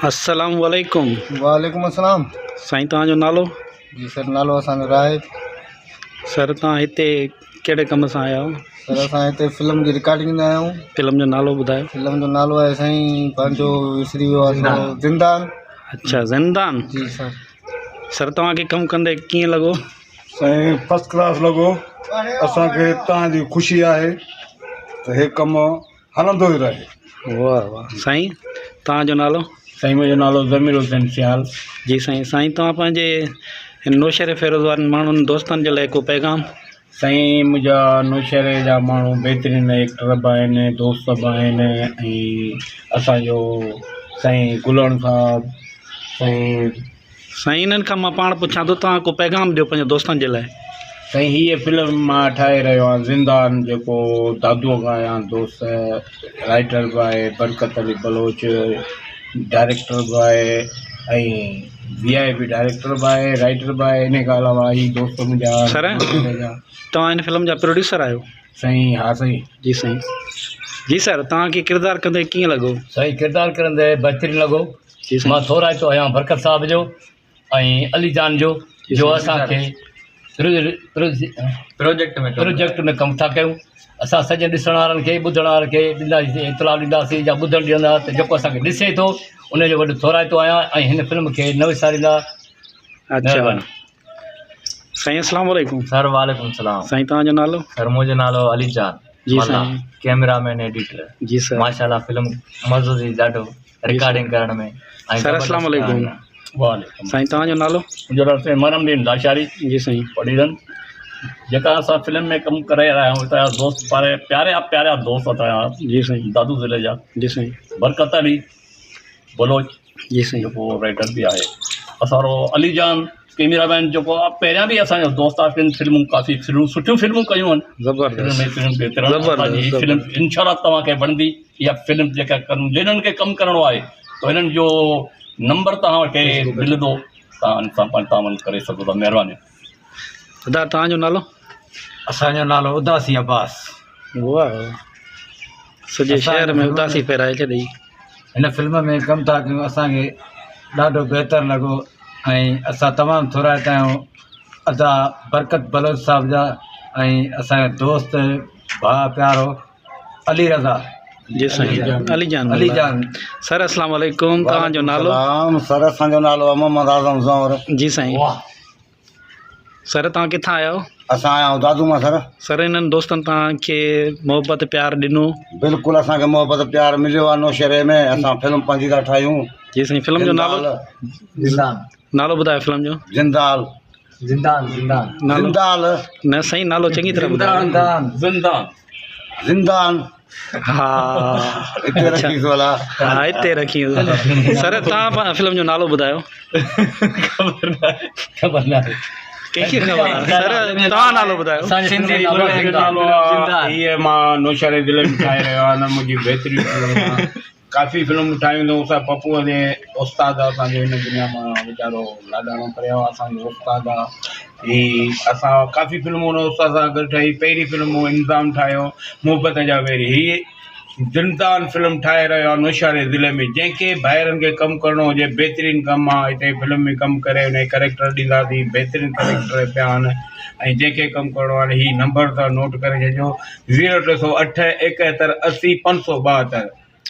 अस्सलाम वालेकुम। वालेकुम अस्सलाम। साईं तव्हांजो नालो? जी सर, नालो असांजो राय। सर तव्हां हिते कहिड़े कम सां आया आहियो? सर असां हिते फिल्म जी रिकॉर्डिंग कंदा आहियूं। फिल्म जो नालो ॿुधायो। फिल्म जो नालो आहे साईं पंहिंजो विसरी वियो आहे थोरो, ज़िंदान। अच्छा, ज़िंदान। जी सर। सर तव्हांखे कमु कंदे कीअं लॻो? साईं फर्स्ट क्लास लॻो। असांखे तव्हांजी ख़ुशी आहे त हे कमु हलंदो ई रहे। वाह वाह। साईं तव्हांजो नालो? साईं मुंहिंजो नालो ज़मीर हुसैन सियाल। जी साईं। साईं तव्हां पंहिंजे नौशहरे फेरोज़ वारनि माण्हुनि दोस्तनि जे लाइ को पैगाम? साईं मुंहिंजा नौशहरे जा माण्हू बहितरीनु एक्टर बि आहिनि, दोस्त बि आहिनि ऐं असांजो साईं गुलण साहब साईं इन्हनि खां मां पाण पुछां थो, तव्हां को पैगाम ॾियो पंहिंजे दोस्तनि जे लाइ। साईं हीअ फिल्म मां ठाहे रहियो आहियां ज़िंदान, जेको दादूअ खां आहियां दोस्त, राइटर बि आहे बरकत अली बलोच, डायरेक्टर बि आहे ऐं VIP डायरेक्टर बि आहे, राइटर बि आहे। इन खां अलावा ही दोस्त मुंहिंजा। सर तव्हां हिन फिल्म जा प्रोड्यूसर आहियो? साईं हा साईं। जी साईं। जी सर तव्हांखे किरदारु कंदे कीअं लॻो? साईं किरदारु कंदे बहितरीनु लॻो। जी साईं। मां थोराइतो आहियां बरकत साहब जो ऐं अली जान जो असांखे प्रोजेक्ट में कमु था कयूं। असां सॼे ॾिसण वारनि खे, ॿुधण वारनि खे ॾींदासीं, इतला ॾींदासीं या ॿुधणु ॾींदा त जेको असांखे ॾिसे थो उनजो वॾो थोराइतो आहियां ऐं हिन फिल्म खे न विसारींदा। अच्छा साईं अस्सलाम वालेकुम। सर वालेकुम सलाम। साईं तव्हांजो नालो? सर मुंहिंजो नालो अली जान। जी साईं। Cameraman editor. जी सर। माशाल्लाह फिल्म मज़ो थी ॾाढो रिकॉर्डिंग करण में। सर अस्सलाम वालेकुम। वालेकुम। साईं तव्हांजो नालो? मुंहिंजो नालो साईं मरमदीन लाशारी। जी साईं। पढ़ीरन जेका असां फिल्म में कमु करे रहिया आहियूं, हितां जा दोस्त प्यारा दोस्त असांजा। जी साईं। दादू ज़िले जा। जी साईं। बरकत अली बलोच जी साईं। जेको राइटर बि आहे। असांजो अली जान कैमरामैन जेको आहे, पहिरियां बि असांजो दोस्त आहे। फिल्मूं काफ़ी सुठियूं फिल्मूं कयूं आहिनि। ज़बरदस्त। फिल्म इंशाल्लाह तव्हांखे वणंदी। इहा फिल्म जेका जिन्हनि खे कमु करिणो आहे त हिननि जो नंबर तव्हांखे मिलंदो, तव्हां वञी करे सघो था। महिरबानी। दादा तव्हांजो नालो? असांजो नालो उदासी अब्बास। वाह, सॼे शहर में उदासी फैलाए छॾी। हिन फिल्म में कमु था कयूं, असांखे ॾाढो बहितरु लॻो ऐं असां तमामु थोराइता आहियूं अदा बरकत बलोच साहब जा ऐं असांजो दोस्त भाउ प्यारो अली रज़ा। जी साईं। अली जान। सर अस्सलाम वालेकुम। तव्हांजो नालो? सर असांजो नालो आहे मोहम्मद आज़म ज़ौहर। जी साईं। सर तव्हां किथां आया आहियो? असां आया आहियूं दादू मां। सर इन्हनि दोस्तनि तव्हांखे मोहबत प्यारु ॾिनो? बिल्कुलु असांखे मोहबत प्यारु मिलियो आहे नौशहरे में। असां फिल्म पंहिंजी था ठाहियूं। जी साईं। फिल्म जो नालो? नालो ॿुधायो फिल्म जो। ज़िंदाल। नालो न साईं, नालो चङी तरह ॿुधायो। ज़िंदान। हा हिते रखी थोला। हा हिते रखी। सर तव्हां फिल्म जो नालो ॿुधायो। ख़बर न आहे कंहिंखे ख़बर आहे? सर तव्हां नालो ॿुधायो। हीअ मां नौशहरे ज़िले में ठाहे रहियो आहियां। मुंहिंजी बहितरीनु फिल्म आहे। काफ़ी फिल्मूं ठाहियूं अथऊं। असां पप्पूअ जे उस्ताद आहे। असांजो हिन दुनिया मां वीचारो लाॾाणो करे वियो आहे। असांजो उस्ताद आहे। ही असां काफ़ी फिल्मूं हुन उस्ताद सां गॾु ठाही। पहिरीं फिल्म इंतज़ाम ठाहियो मोहबत जा वेरी। हीअ ज़िंदान फिल्म ठाहे रहियो आहे नौशहरे ज़िले में। जंहिंखे ॿाहिरनि खे कमु करिणो हुजे, बहितरीनु कमु आहे। हिते फिल्म में कमु करे हुन कैरेक्टर ॾींदासीं। बहितरीनु कैरेक्टर पिया आहिनि ऐं जंहिंखे कमु करिणो आहे हीअ नंबर था नोट करे छॾियो। 0308 71 80 572।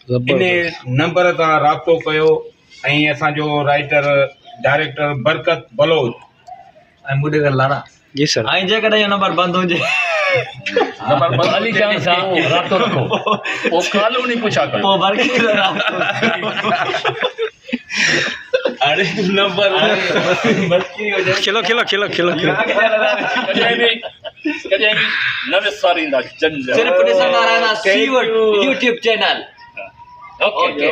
इन नंबर तां राब्तो कयो। ऐं असांजो राइटर डायरेक्टर बरकत बलोच ऐं मुॾे कर लाड़ा। जी सर। ऐं जेकॾहिं इहो नंबर बंदि हुजे अली जान सां राब्तो रखो। पोइ कानूनी पुछा कयो। पोइ बरकत अरे नंबर खिलो। कॾहिं बि न विसारींदा। सिर्फ़ु ॾिसंदा रहंदा यूट्यूब चैनल। ओके।